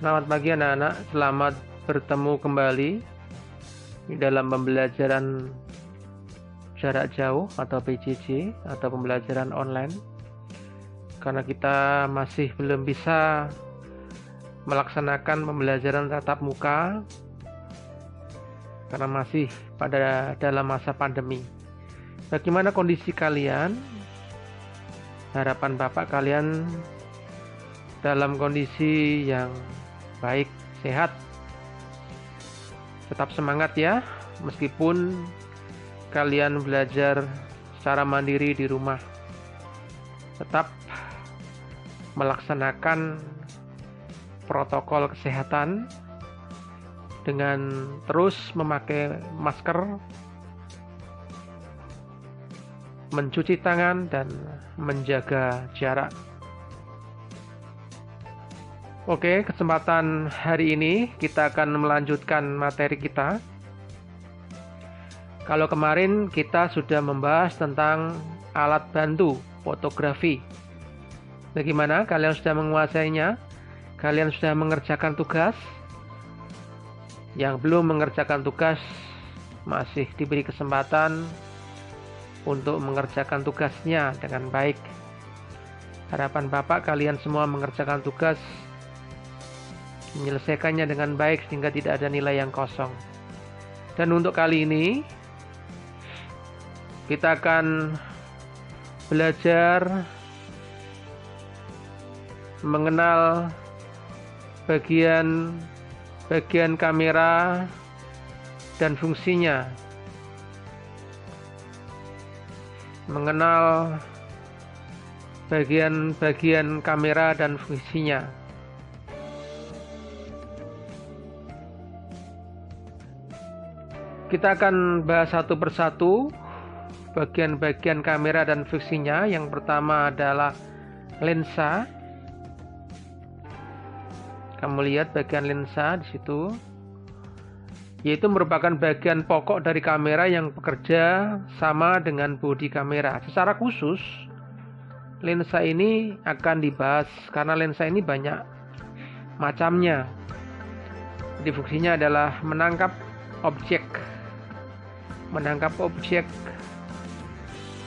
Selamat pagi anak-anak, selamat bertemu kembali di dalam pembelajaran jarak jauh atau PJJ atau pembelajaran online. Karena kita masih belum bisa melaksanakan pembelajaran tatap muka karena masih dalam masa pandemi. Bagaimana kondisi kalian? Harapan Bapak kalian dalam kondisi yang baik, sehat. Tetap semangat ya, meskipun kalian belajar secara mandiri di rumah. Tetap melaksanakan protokol kesehatan dengan terus memakai masker, mencuci tangan, dan menjaga jarak. Oke, kesempatan hari ini kita akan melanjutkan materi kita. Kalau kemarin kita sudah membahas tentang alat bantu fotografi. Bagaimana? Kalian sudah menguasainya? Kalian sudah mengerjakan tugas? Yang belum mengerjakan tugas masih diberi kesempatan untuk mengerjakan tugasnya dengan baik. Harapan Bapak kalian semua mengerjakan tugas, menyelesaikannya dengan baik sehingga tidak ada nilai yang kosong. Dan untuk kali ini kita akan belajar mengenal bagian kamera dan fungsinya. Mengenal bagian kamera dan fungsinya. Kita akan bahas satu persatu bagian-bagian kamera dan fungsinya. Yang pertama adalah lensa. Kamu lihat bagian lensa di situ, yaitu merupakan bagian pokok dari kamera yang bekerja sama dengan bodi kamera. Secara khusus, lensa ini akan dibahas karena lensa ini banyak macamnya. Jadi fungsinya adalah menangkap objek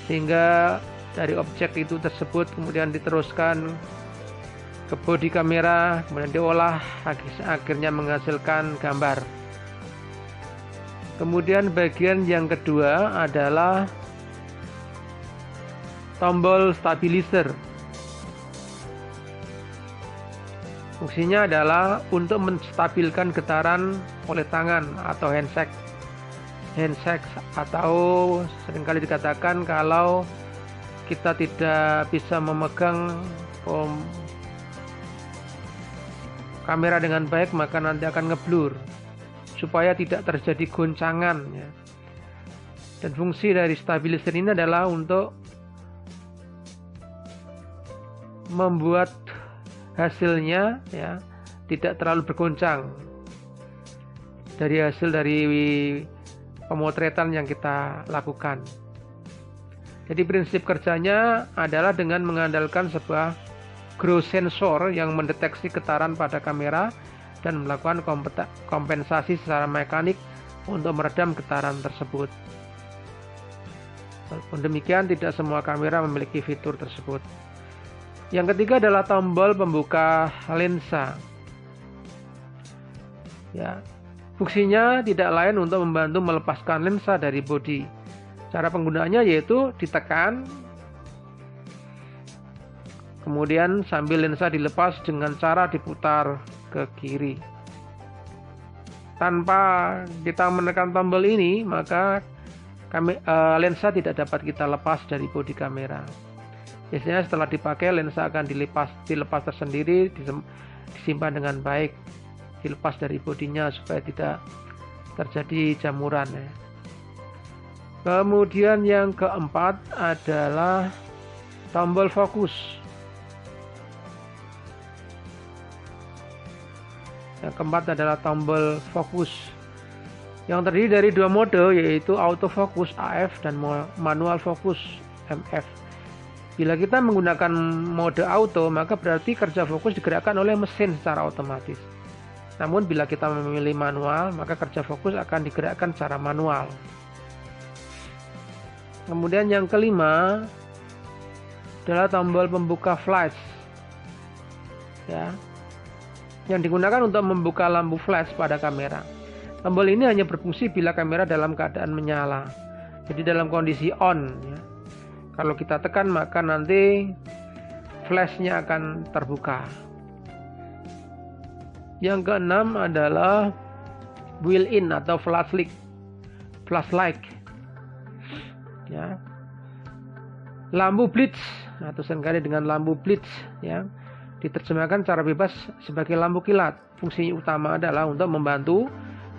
sehingga dari objek itu tersebut kemudian diteruskan ke bodi kamera, kemudian diolah akhirnya menghasilkan gambar. Kemudian bagian yang kedua adalah tombol stabilizer. Fungsinya adalah untuk menstabilkan getaran oleh tangan atau handshake atau seringkali dikatakan kalau kita tidak bisa memegang kamera dengan baik maka nanti akan ngeblur supaya tidak terjadi goncangan ya. Dan fungsi dari stabilizer ini adalah untuk membuat hasilnya ya tidak terlalu bergoncang dari hasil dari pemotretan yang kita lakukan. Jadi prinsip kerjanya adalah dengan mengandalkan sebuah ground sensor yang mendeteksi getaran pada kamera dan melakukan kompensasi secara mekanik untuk meredam getaran tersebut. Walaupun demikian, tidak semua kamera memiliki fitur tersebut. Yang ketiga adalah tombol pembuka lensa. Ya, fungsinya tidak lain untuk membantu melepaskan lensa dari bodi. Cara penggunaannya yaitu ditekan, kemudian sambil lensa dilepas dengan cara diputar ke kiri. Tanpa kita menekan tombol ini, maka lensa tidak dapat kita lepas dari bodi kamera. Biasanya setelah dipakai, lensa akan dilepas tersendiri, disimpan dengan baik, dilepas dari bodinya supaya tidak terjadi jamuran ya. Kemudian yang keempat adalah tombol fokus. Yang keempat adalah tombol fokus yang terdiri dari dua mode, yaitu autofocus AF dan manual focus MF. Bila kita menggunakan mode auto, maka berarti kerja fokus digerakkan oleh mesin secara otomatis. Namun bila kita memilih manual, maka kerja fokus akan digerakkan secara manual. Kemudian yang kelima adalah tombol pembuka flash, ya, yang digunakan untuk membuka lampu flash pada kamera. Tombol ini hanya berfungsi bila kamera dalam keadaan menyala, jadi dalam kondisi on, ya. Kalau kita tekan maka nanti flashnya akan terbuka. Yang keenam adalah built-in atau flashlight, ya, lampu blitz atau seringkali dengan lampu blitz, ya, diterjemahkan secara bebas sebagai lampu kilat. Fungsi utama adalah untuk membantu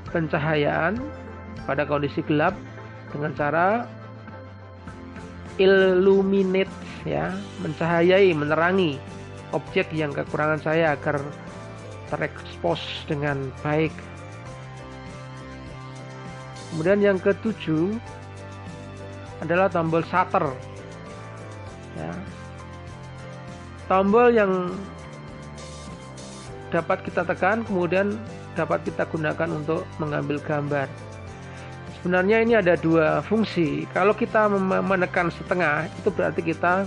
pencahayaan pada kondisi gelap dengan cara illuminate, ya, mencahayai, menerangi objek yang kekurangan cahaya agar terekspos dengan baik. Kemudian yang ketujuh adalah tombol shutter, ya, tombol yang dapat kita tekan kemudian dapat kita gunakan untuk mengambil gambar. Sebenarnya ini ada dua fungsi. Kalau kita menekan setengah itu berarti kita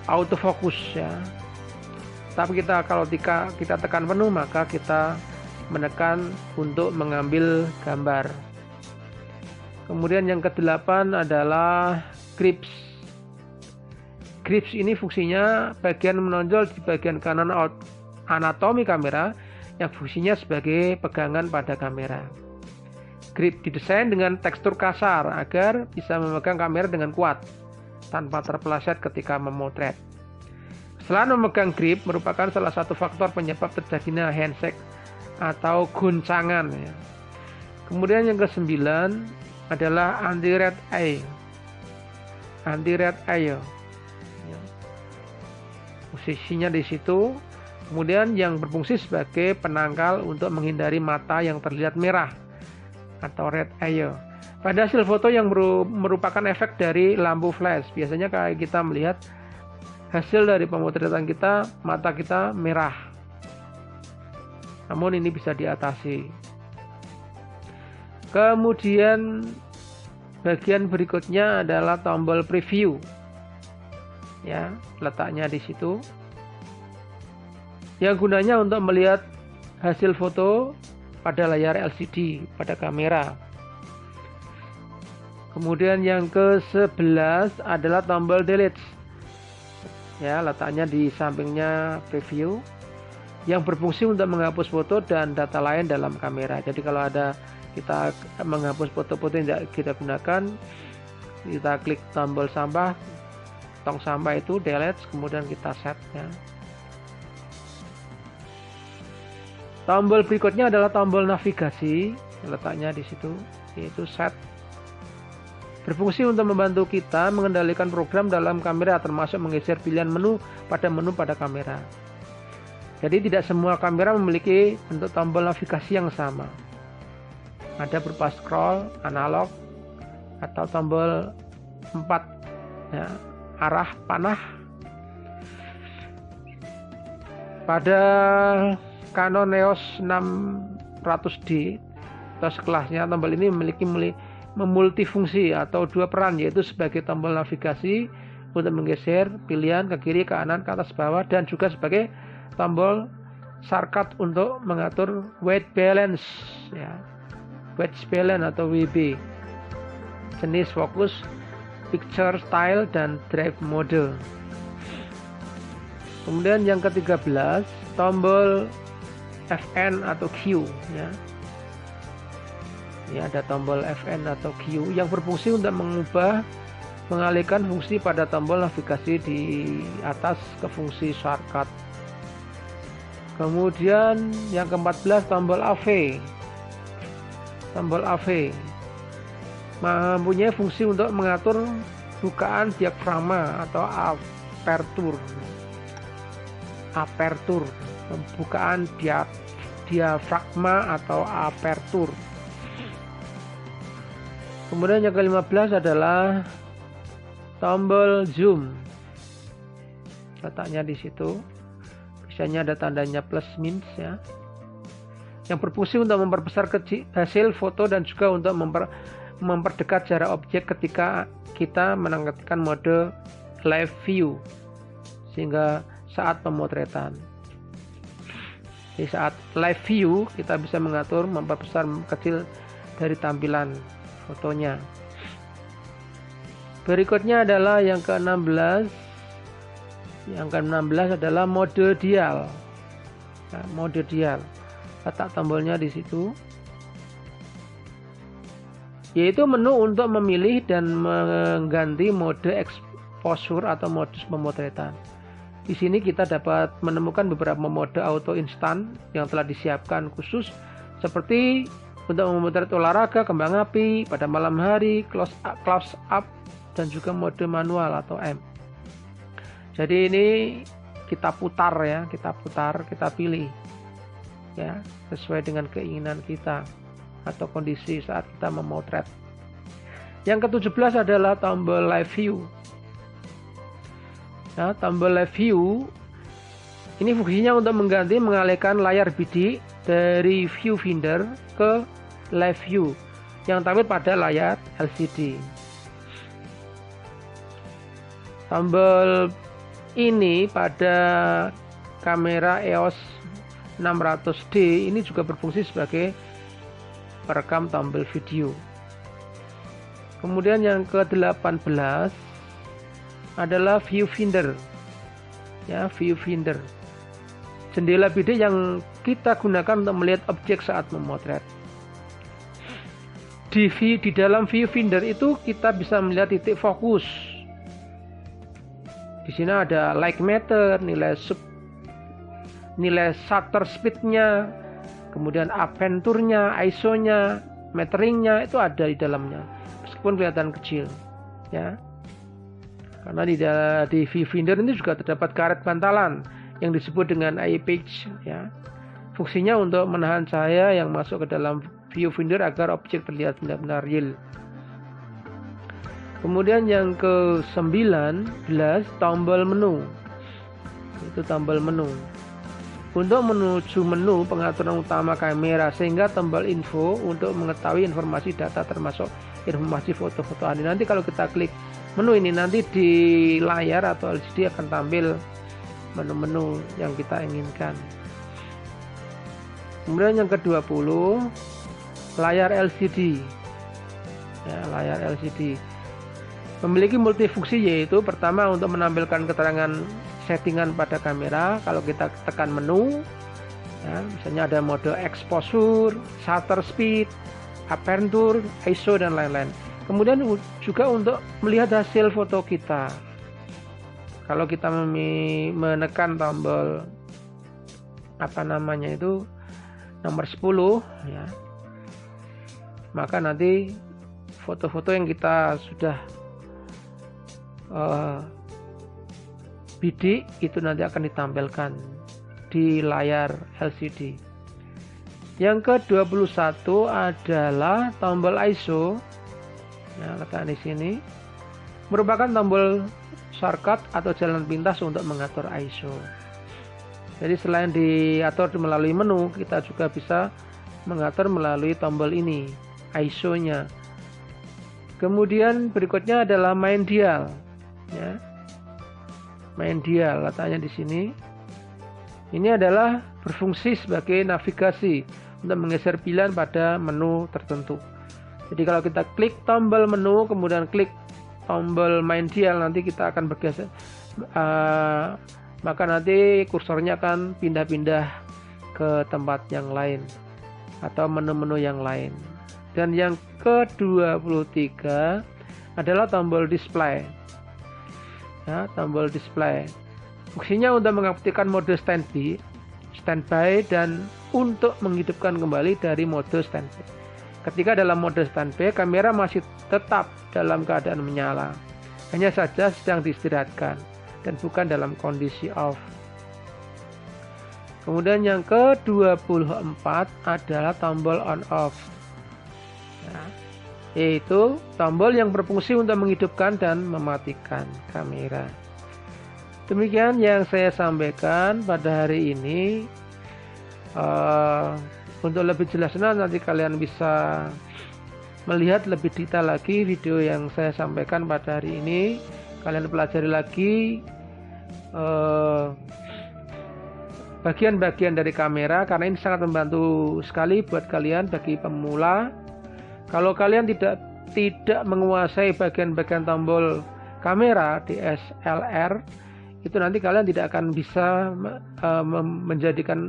autofocus, ya. Tapi kalau kita tekan penuh maka kita menekan untuk mengambil gambar. Kemudian yang kedelapan adalah grips. Grips ini fungsinya bagian menonjol di bagian kanan anatomi kamera yang fungsinya sebagai pegangan pada kamera. Grip didesain dengan tekstur kasar agar bisa memegang kamera dengan kuat tanpa terpeleset ketika memotret. Selain memegang grip merupakan salah satu faktor penyebab terjadinya handshake atau guncangan, ya. Kemudian yang kesembilan adalah anti-red eye. Ya. Posisinya di situ. Kemudian yang berfungsi sebagai penangkal untuk menghindari mata yang terlihat merah atau red eye. Pada hasil foto yang merupakan efek dari lampu flash, biasanya kayak kita melihat hasil dari pemotretan kita, mata kita merah. Namun ini bisa diatasi. Kemudian bagian berikutnya adalah tombol preview, ya, letaknya di situ. Yang gunanya untuk melihat hasil foto pada layar LCD pada kamera. Kemudian yang ke-11 adalah tombol delete, ya, letaknya di sampingnya preview, yang berfungsi untuk menghapus foto dan data lain dalam kamera. Jadi kalau ada kita menghapus foto-foto yang tidak kita gunakan, kita klik tombol sampah, tong sampah itu delete, kemudian kita set, ya. Tombol berikutnya adalah tombol navigasi, letaknya di situ, yaitu set. Berfungsi untuk membantu kita mengendalikan program dalam kamera, termasuk menggeser pilihan menu pada kamera. Jadi tidak semua kamera memiliki bentuk tombol navigasi yang sama. Ada berupa scroll, analog, atau tombol 4, ya, arah panah. Pada Canon EOS 600D atau sekelasnya, tombol ini memiliki multifungsi atau dua peran, yaitu sebagai tombol navigasi untuk menggeser pilihan ke kiri, ke kanan, ke atas, bawah, dan juga sebagai tombol shortcut untuk mengatur white balance, ya, white balance atau WB, jenis fokus, picture style, dan drive mode. Kemudian yang ke-13 tombol FN atau Q, ya. Ini ada tombol FN atau Q yang berfungsi untuk mengalihkan fungsi pada tombol navigasi di atas ke fungsi shortcut. Kemudian yang ke-14 tombol AV. Tombol AV mempunyai fungsi untuk mengatur bukaan diafragma atau apertur, pembukaan diafragma atau apertur. Kemudian yang ke-15 adalah tombol zoom, letaknya di situ. Biasanya ada tandanya plus minus, ya. yang berfungsi untuk memperbesar hasil foto dan juga untuk memperdekat jarak objek ketika kita menangkapkan mode live view, sehingga saat pemotretan. Di saat live view kita bisa mengatur memperbesar kecil dari tampilan fotonya. Berikutnya adalah yang ke-16. Yang ke-16 adalah mode dial. Nah, mode dial. Letak tombolnya di situ. Yaitu menu untuk memilih dan mengganti mode exposure atau modus pemotretan. Di sini kita dapat menemukan beberapa mode auto instan yang telah disiapkan khusus, seperti untuk memotret olahraga, kembang api, pada malam hari, close up, dan juga mode manual atau M. Jadi ini kita putar ya, kita pilih ya, sesuai dengan keinginan kita atau kondisi saat kita memotret. Yang ke-17 adalah tombol live view. Nah, tombol live view ini fungsinya untuk mengalihkan layar bidik dari viewfinder ke live view yang tampil pada layar LCD. Tombol ini pada kamera EOS 600D ini juga berfungsi sebagai perekam tombol video. Kemudian yang ke-18 adalah viewfinder. Ya, viewfinder. Jendela bidik yang kita gunakan untuk melihat objek saat memotret. Di dalam viewfinder itu kita bisa melihat titik fokus. Di sini ada light meter, nilai shutter speed-nya, kemudian aperture-nya, ISO-nya, metering-nya itu ada di dalamnya. Meskipun kelihatan kecil, ya. Karena di viewfinder ini juga terdapat karet bantalan yang disebut dengan eye patch, ya. Fungsinya untuk menahan cahaya yang masuk ke dalam viewfinder agar objek terlihat benar-benar real. Kemudian yang ke-19 tombol menu. Itu tombol menu. Untuk menuju menu pengaturan utama kamera, sehingga tombol info untuk mengetahui informasi data termasuk informasi foto-foto. Nanti kalau kita klik menu ini, nanti di layar atau LCD akan tampil menu-menu yang kita inginkan. Kemudian yang ke-20 layar LCD. Ya, layar LCD memiliki multifungsi, yaitu pertama untuk menampilkan keterangan settingan pada kamera. Kalau kita tekan menu, ya, misalnya ada mode exposure, shutter speed, aperture, ISO, dan lain-lain. Kemudian juga untuk melihat hasil foto kita. Kalau kita menekan tombol nomor 10, ya, maka nanti foto-foto yang kita sudah bidik itu nanti akan ditampilkan di layar LCD. Yang ke-21 adalah tombol ISO. Nah, letak di sini merupakan tombol shortcut atau jalan pintas untuk mengatur ISO. Jadi selain diatur melalui menu, kita juga bisa mengatur melalui tombol ini, ISO-nya. Kemudian berikutnya adalah main dial. Ya. Main dial letaknya di sini. Ini adalah berfungsi sebagai navigasi untuk menggeser pilihan pada menu tertentu. Jadi kalau kita klik tombol menu, kemudian klik tombol main dial, nanti kita akan bergeser, maka nanti kursornya akan pindah-pindah ke tempat yang lain atau menu-menu yang lain. Dan yang ke-23 adalah tombol display. Ya, tombol display. Fungsinya untuk mengaktifkan mode standby dan untuk menghidupkan kembali dari mode standby. Ketika dalam mode standby, kamera masih tetap dalam keadaan menyala, hanya saja sedang diistirahatkan dan bukan dalam kondisi off. Kemudian yang ke-24 adalah tombol on off, ya, yaitu tombol yang berfungsi untuk menghidupkan dan mematikan kamera. Demikian yang saya sampaikan pada hari ini. Untuk lebih jelasnya nanti kalian bisa melihat lebih detail lagi video yang saya sampaikan pada hari ini. Kalian pelajari lagi bagian-bagian dari kamera, karena ini sangat membantu sekali buat kalian bagi pemula. Kalau kalian tidak menguasai bagian-bagian tombol kamera DSLR, itu nanti kalian tidak akan bisa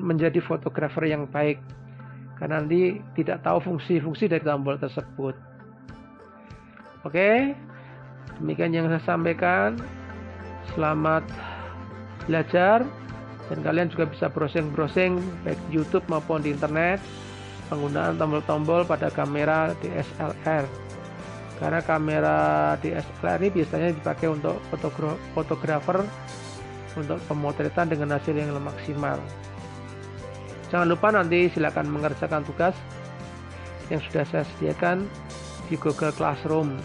menjadi fotografer yang baik, karena nanti tidak tahu fungsi-fungsi dari tombol tersebut. Oke, demikian yang saya sampaikan. Selamat belajar, dan kalian juga bisa browsing-browsing baik di YouTube maupun di internet penggunaan tombol-tombol pada kamera DSLR, karena kamera DSLR ini biasanya dipakai untuk fotografer untuk pemotretan dengan hasil yang maksimal. Jangan lupa nanti silakan mengerjakan tugas yang sudah saya sediakan di Google Classroom.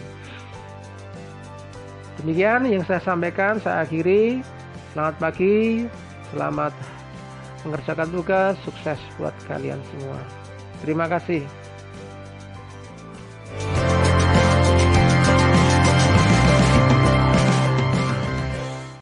Demikian yang saya sampaikan, saya akhiri. Selamat pagi, selamat mengerjakan tugas, sukses buat kalian semua. Terima kasih.